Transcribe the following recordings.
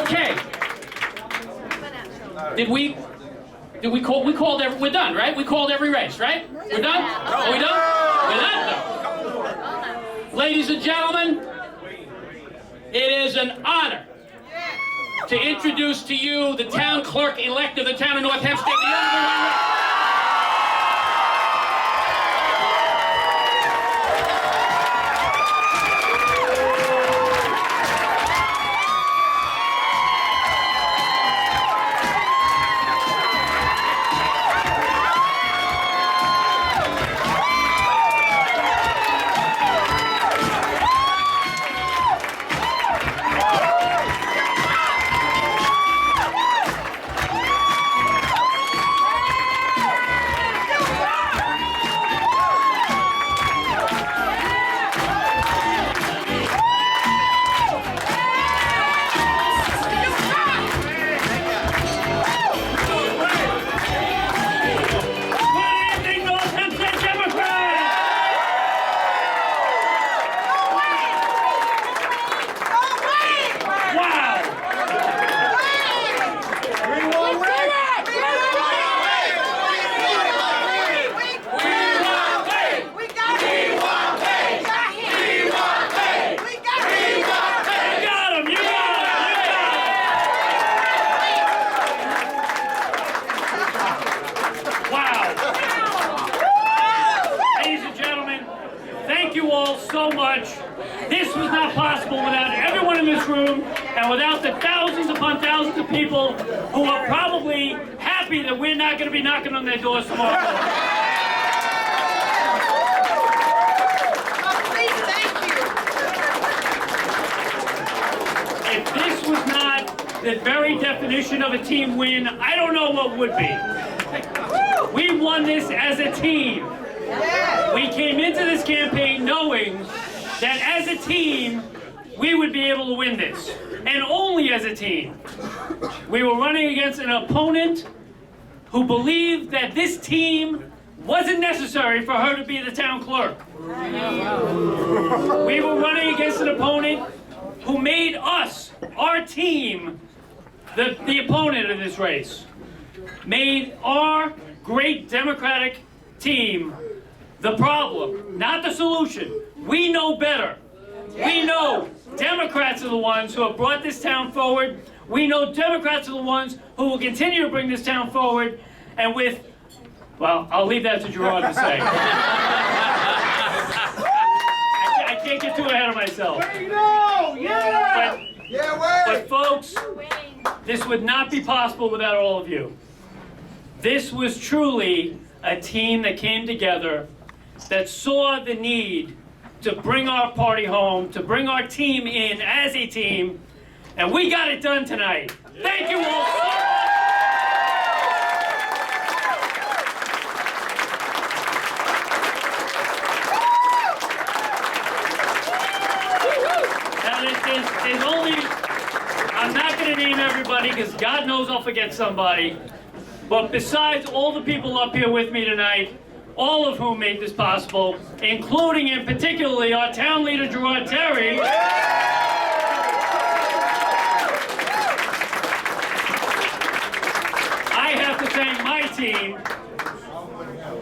Okay. We called every, we're done, right? We called every race, right? We're done? Are we done? We're done? No. Ladies and gentlemen, it is an honor to introduce to you the town clerk-elect of the town of North Hempstead, the Honorable so much. This was not possible without everyone in this room and without the thousands upon thousands of people who are probably happy that we're not going to be knocking on their doors tomorrow morning. Please, thank you. If this was not the very definition of a team win, I don't know what would be. We won this as a team. We came into this campaign knowing that as a team, we would be able to win this. And only as a team. We were running against an opponent who believed that this team wasn't necessary for her to be the town clerk. We were running against an opponent who made us, our team, the opponent of this race. Made our great Democratic team the problem, not the solution. We know better. We know Democrats are the ones who have brought this town forward. We know Democrats are the ones who will continue to bring this town forward. And with, well, I'll leave that to Gerard to say. I can't get too ahead of myself. But folks, this would not be possible without all of you. This was truly a team that came together, that saw the need to bring our party home, to bring our team in as a team, and we got it done tonight. Thank you all so much. Now, there's only, I'm not going to name everybody because God knows I'll forget somebody, but besides all the people up here with me tonight, all of whom made this possible, including and particularly our town leader, Gerard Terry. I have to thank my team,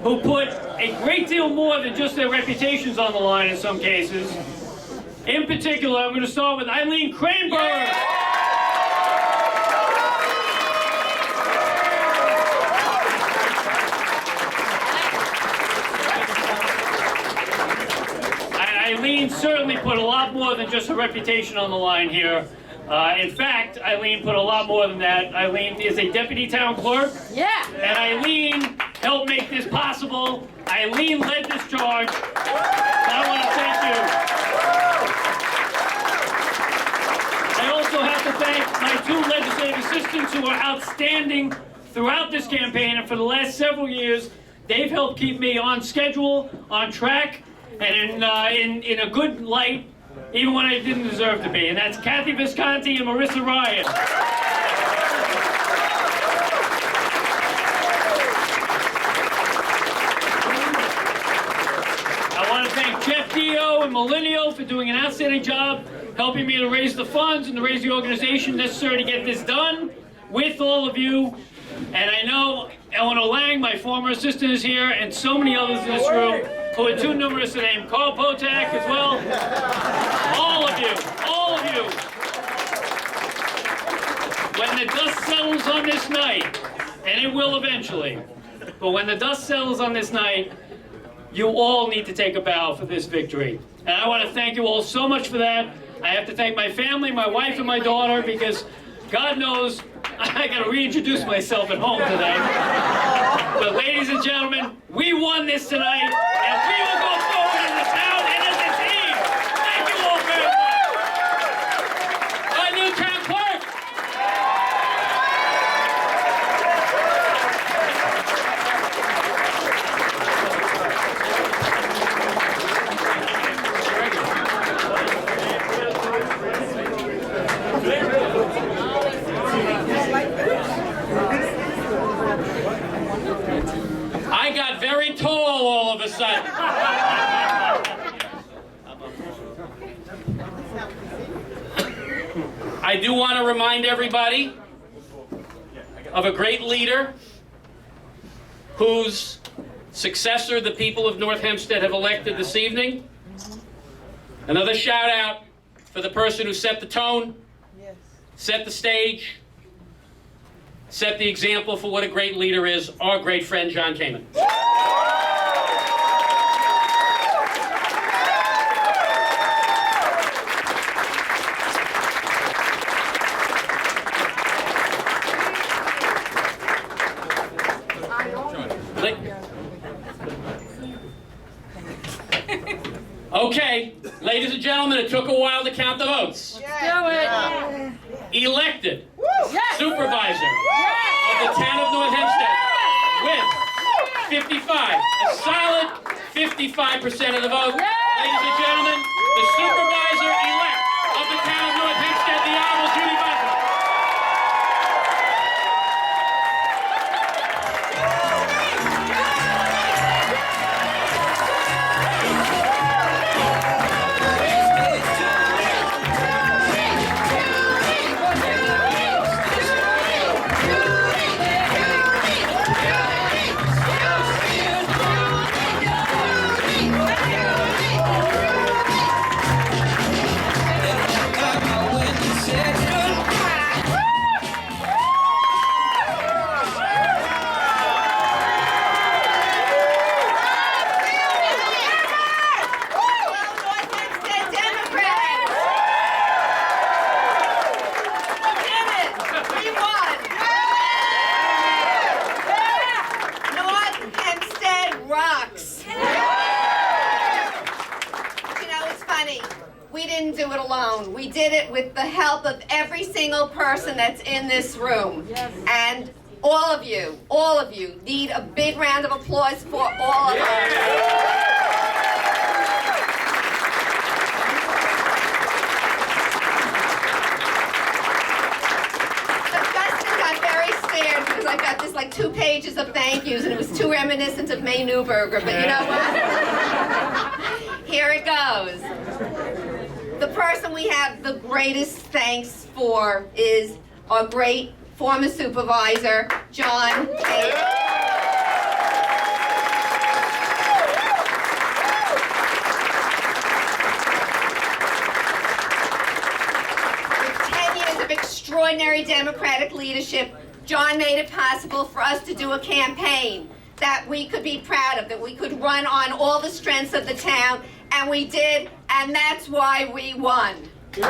who put a great deal more than just their reputations on the line in some cases. In particular, I'm going to start with Eileen Cranberg. Eileen certainly put a lot more than just her reputation on the line here. In fact, Eileen put a lot more than that. Eileen is a deputy town clerk. Yeah. And Eileen helped make this possible. Eileen led this charge. I want to thank you. I also have to thank my two legislative assistants who are outstanding throughout this campaign, and for the last several years, they've helped keep me on schedule, on track, and in a good light, even when I didn't deserve to be. And that's Kathy Visconti and Marissa Ryan. I want to thank Jeff Dio and Millennial for doing an outstanding job helping me to raise the funds and to raise the organization necessary to get this done with all of you. And I know Eleanor Lang, my former assistant, is here, and so many others in this room who are too numerous to name. Carl Potak as well. All of you, all of you. When the dust settles on this night, and it will eventually, but when the dust settles on this night, you all need to take a bow for this victory. And I want to thank you all so much for that. I have to thank my family, my wife, and my daughter, because God knows I got to reintroduce myself at home today. But ladies and gentlemen, we won this tonight, and we will go forward as a town and as a team. Thank you all very much. Our new town clerk. I got very tall all of a sudden. I do want to remind everybody of a great leader whose successor the people of North Hempstead have elected this evening. Another shout out for the person who set the tone, set the stage, set the example for what a great leader is, our great friend John Kamen. Okay, ladies and gentlemen, it took a while to count the votes. Elected Supervisor of the town of North Hempstead with 55, a solid 55% of the vote. Ladies and gentlemen, the Supervisor-elect of the town of North Hempstead, the Honorable Judi Bosworth. We did it with the help of every single person that's in this room. And all of you need a big round of applause for all of us. But Justin got very scared because I got this like 2 pages of thank yous and it was too reminiscent of May Newberger, but you know what? Here it goes. The person we have the greatest thanks for is our great former supervisor, John Kamen. With 10 years of extraordinary Democratic leadership, John made it possible for us to do a campaign that we could be proud of, that we could run on all the strengths of the town, and we did, and that's why we won. And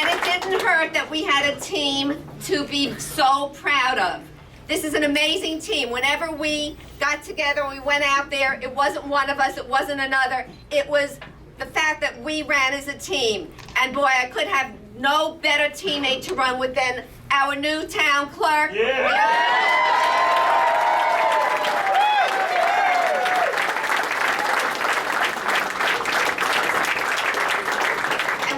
it didn't hurt that we had a team to be so proud of. This is an amazing team. Whenever we got together and we went out there, it wasn't one of us, it wasn't another. It was the fact that we ran as a team. And boy, I could have no better teammate to run with than our new town clerk. And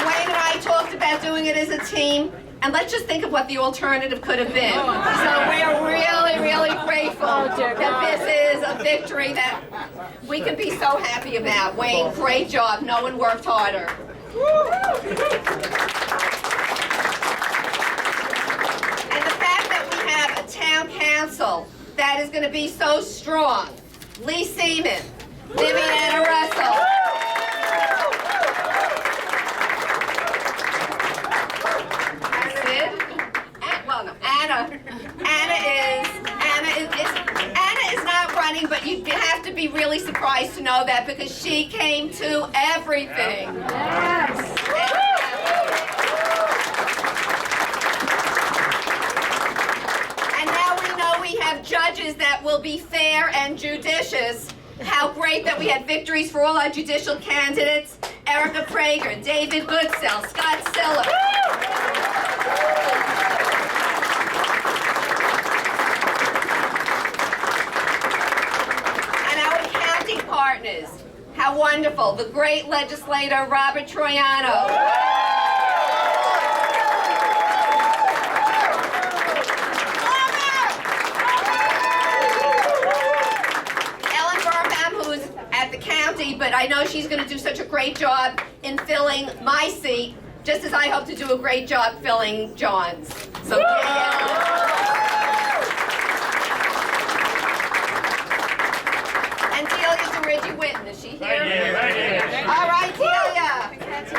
Wayne and I talked about doing it as a team, and let's just think of what the alternative could have been. So we're really, really grateful that this is is a victory that we can be so happy about. Wayne, great job. No one worked harder. And the fact that we have a town council that is going to be so strong. Lee Seaman, Viviana Russell. Anna is not running, but you have to be really surprised to know that because she came to everything. Yes. And now we know we have judges that will be fair and judicious. How great that we had victories for all our judicial candidates. Erica Prager, David Goodsell, Scott Siller. Partners. How wonderful. The great legislator, Robert Troiano. Ellen Birnbaum, who's at the county, but I know she's going to do such a great job in filling my seat, just as I hope to do a great job filling John's. So, yeah. Reggie Winton, is she here? Right here, right here. All right, Delia. Great.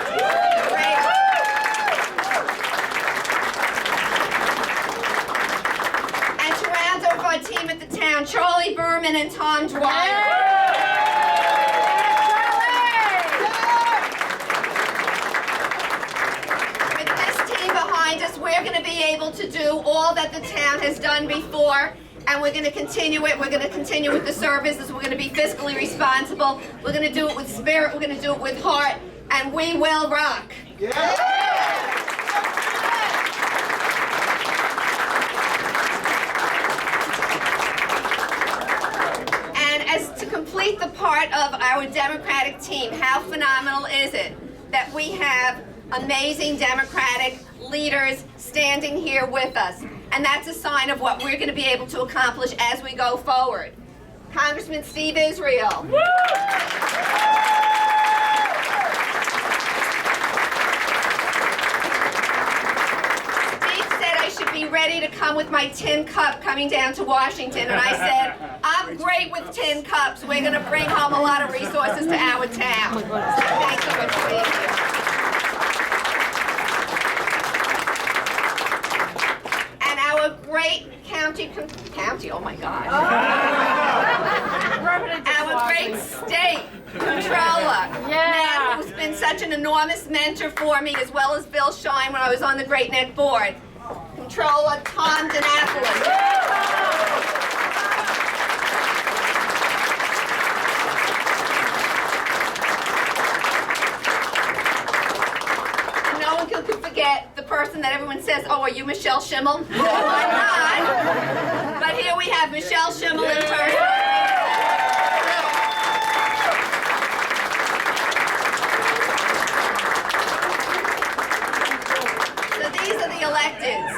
And to round off our team at the town, Charlie Berman and Tom Dwyer. With this team behind us, we're going to be able to do all that the town has done before. And we're going to continue it. We're going to continue with the services. We're going to be fiscally responsible. We're going to do it with spirit. We're going to do it with heart. And we will rock. Yeah. And as to complete the part of our Democratic team, how phenomenal is it that we have amazing Democratic leaders standing here with us? And that's a sign of what we're going to be able to accomplish as we go forward. Congressman Steve Israel. Steve said I should be ready to come with my tin cup coming down to Washington. And I said, I'm great with tin cups. We're going to bring home a lot of resources to our town. So thanks so much for being here. Great county, oh my God. Our great state controller, man who's been such an enormous mentor for me, as well as Bill Shine when I was on the Great Neck Board. Controller Tom DiNapoli. No one could forget the person that everyone says, oh, are you Michelle Schimmel? No, I'm not. But here we have Michelle Schimmel in person. So these are the electeds.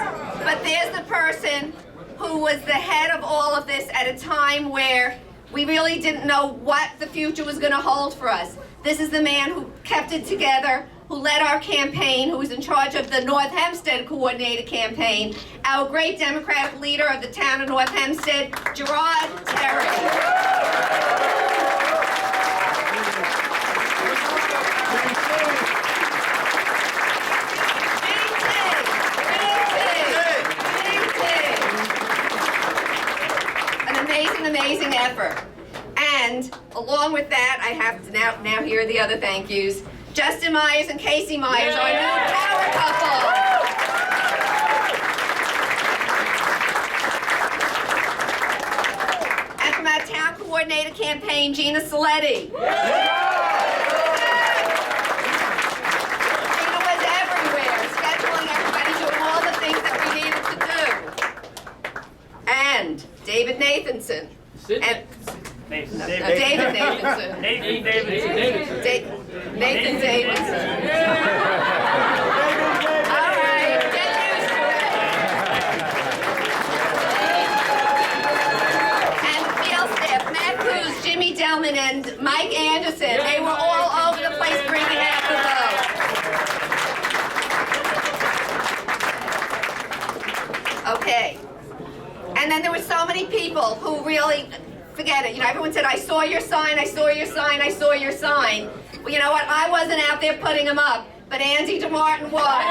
But there's the person who was the head of all of this at a time where we really didn't know what the future was going to hold for us. This is the man who kept it together, who led our campaign, who was in charge of the North Hempstead coordinated campaign, our great Democratic leader of the town of North Hempstead, Gerard Terry. An amazing, amazing effort. And along with that, I have to now here are the other thank yous. Justin Myers and Casey Myers, our new power couple. And from our town coordinator campaign, Gina Saletti. Gina was everywhere, scheduling everybody, doing all the things that we needed to do. And David Nathanson. And David Nathanson. Nathan Davidson. Nathan Davidson. All right, get used to it. And the field staff, forget it. You know, everyone said, I saw your sign, I saw your sign, I saw your sign. Well, you know what? I wasn't out there putting them up, but Andy DeMartin was.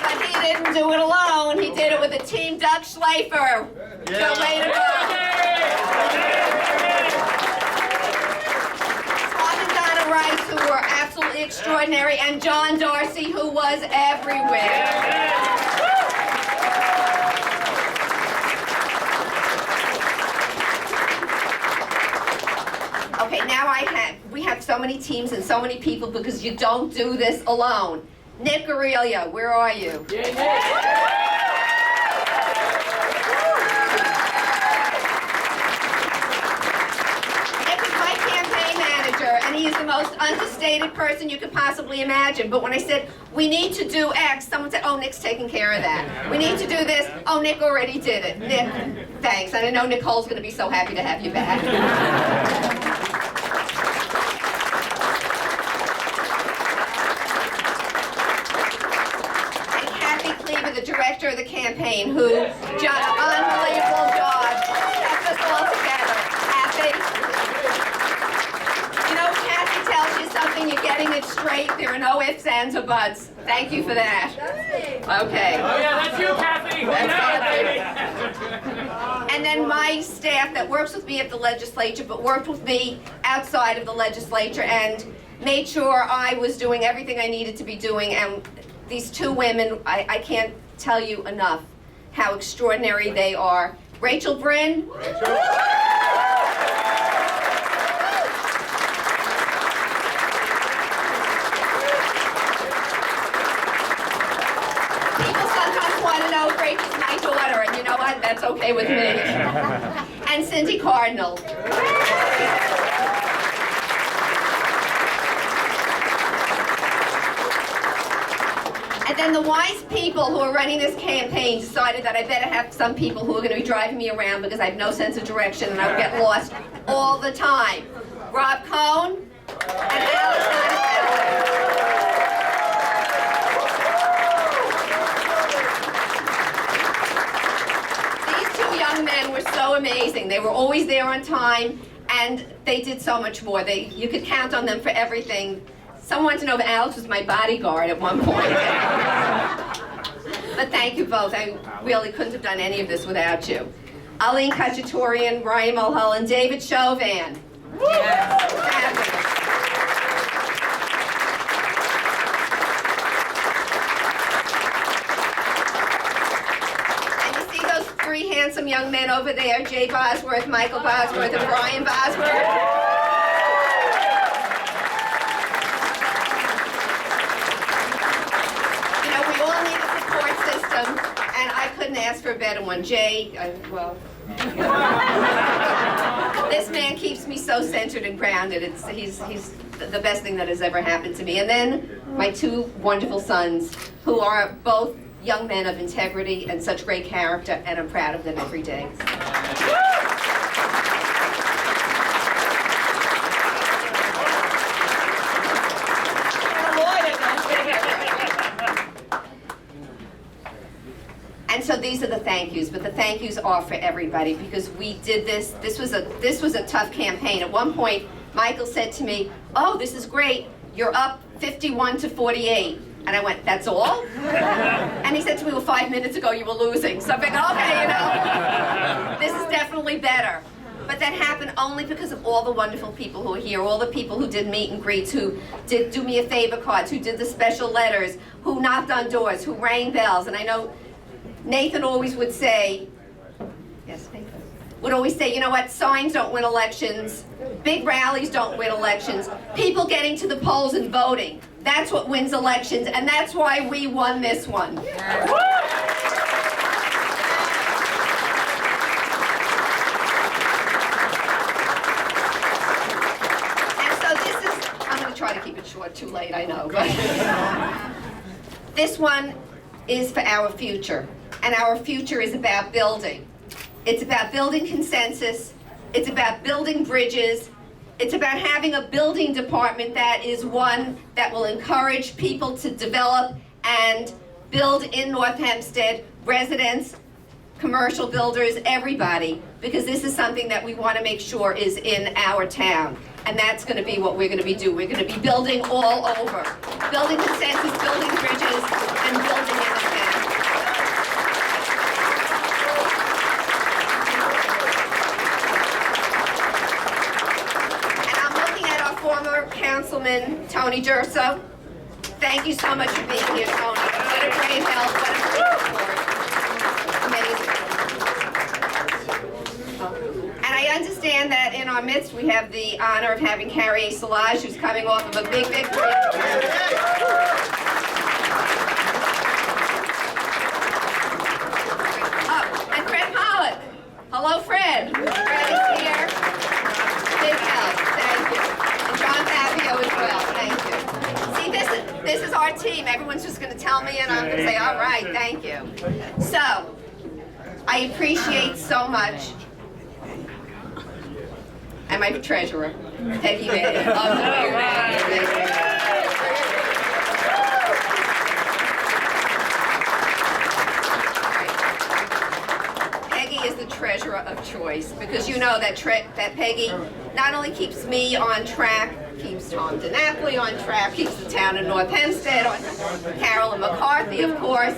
But he didn't do it alone. He did it with a team Doug Schleifer. So way to go. Rice, who were absolutely extraordinary, and John Darcy, who was everywhere. Okay, now we have so many teams and so many people because you don't do this alone. Nick Aurelia, where are you? And he is the most understated person you could possibly imagine. But when I said, we need to do X, someone said, oh, Nick's taking care of that. We need to do this. Oh, Nick already did it. Nick, thanks. And I know Nicole's going to be so happy to have you back. And Kathy Cleaver, the director of the campaign, who did an unbelievable job, kept us all together. Kathy? Tells you something, you're getting it straight. There are no ifs, ands, or buts. Thank you for that. Okay. Oh yeah, that's you, Kathy. And then my staff that works with me at the legislature, but worked with me outside of the legislature and made sure I was doing everything I needed to be doing. And these two women, I can't tell you enough how extraordinary they are. Rachel Bryn. Rachel's my daughter, and you know what? That's okay with me. And Cindy Cardinal. And then the wise people who are running this campaign decided that I better have some people who are going to be driving me around because I have no sense of direction and I would get lost all the time. Rob Cohn and Alexander. Men were so amazing. They were always there on time, and they did so much more. You could count on them for everything. Someone wanted to know if Alex was my bodyguard at one point. But thank you both. I really couldn't have done any of this without you. Aline Khachaturian, Ryan Mulholland, David Chauvin. Fabulous. Three handsome young men over there, Jay Bosworth, Michael Bosworth, and Brian Bosworth. You know, we all need a support system, and I couldn't ask for a better one. Jay, this man keeps me so centered and grounded. He's the best thing that has ever happened to me. And then my two wonderful sons, who are both young men of integrity and such great character, and I'm proud of them every day. And so these are the thank yous, but the thank yous are for everybody because we did this. This was a tough campaign. At one point, Michael said to me, "Oh, this is great. You're up 51 to 48." And I went, "That's all?" And he said to me, "Well, 5 minutes ago you were losing." So I'm thinking, okay, you know, this is definitely better. But that happened only because of all the wonderful people who are here, all the people who did meet and greets, who did do me a favor cards, who did the special letters, who knocked on doors, who rang bells. And I know Nathan always would say, yes, Nathan, would always say, you know what, signs don't win elections, big rallies don't win elections, people getting to the polls and voting, that's what wins elections, and that's why we won this one. Try to keep it short, too late, I know. But this one is for our future, and our future is about building. It's about building consensus, it's about building bridges, It's about having a building department that is one that will encourage people to develop and build in North Hempstead, residents, commercial builders, everybody, because this is something that we want to make sure is in our town. And that's going to be what we're going to be doing. We're going to be building all over. Building consensus, building bridges, and building in the town. And I'm looking at our former councilman, Tony Durso. Thank you so much for being here, Tony. What a great help, what a great support. Amazing. And I understand that in our midst we have the honor of having Carrie Solage, who's coming off of a big victory. Oh, and Fred Pollock. Hello, Fred. Fred is here. Big help. Thank you. And John Fabio as well. Thank you. See, this is our team. Everyone's just going to tell me, and I'm going to say, all right, thank you. So, I appreciate so much. And my treasurer, Peggy May. Peggy is the treasurer of choice, because you know that Peggy not only keeps me on track, keeps Tom DiNapoli on track, keeps the town of North Hempstead on track, Carolyn McCarthy, of course.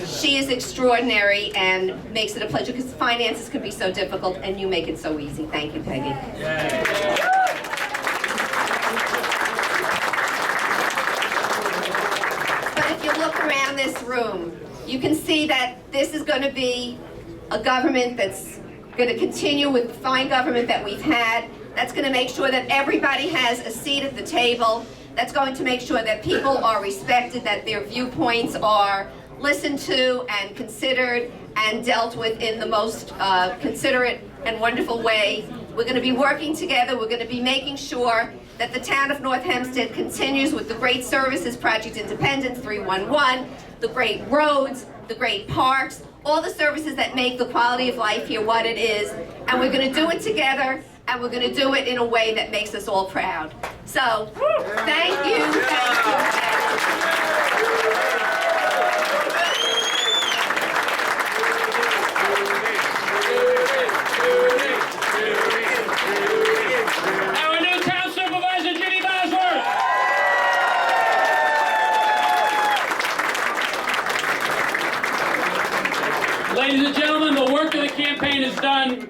She is extraordinary and makes it a pleasure, because finances can be so difficult and you make it so easy. Thank you, Peggy. But if you look around this room, you can see that this is going to be a government that's going to continue with the fine government that we've had, that's going to make sure that everybody has a seat at the table, that's going to make sure that people are respected, that their viewpoints are listened to and considered and dealt with in the most considerate and wonderful way. We're going to be working together. We're going to be making sure that the town of North Hempstead continues with the great services, Project Independence 311, the great roads, the great parks, all the services that make the quality of life here what it is. And we're going to do it together, and we're going to do it in a way that makes us all proud. So, thank you, thank you, thank you. Our new town supervisor, Judi Bosworth. Ladies and gentlemen, the work of the campaign is done.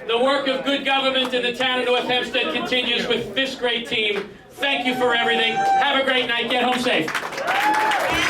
The work of good government in the town of North Hempstead continues with this great team. Thank you for everything. Have a great night. Get home safe.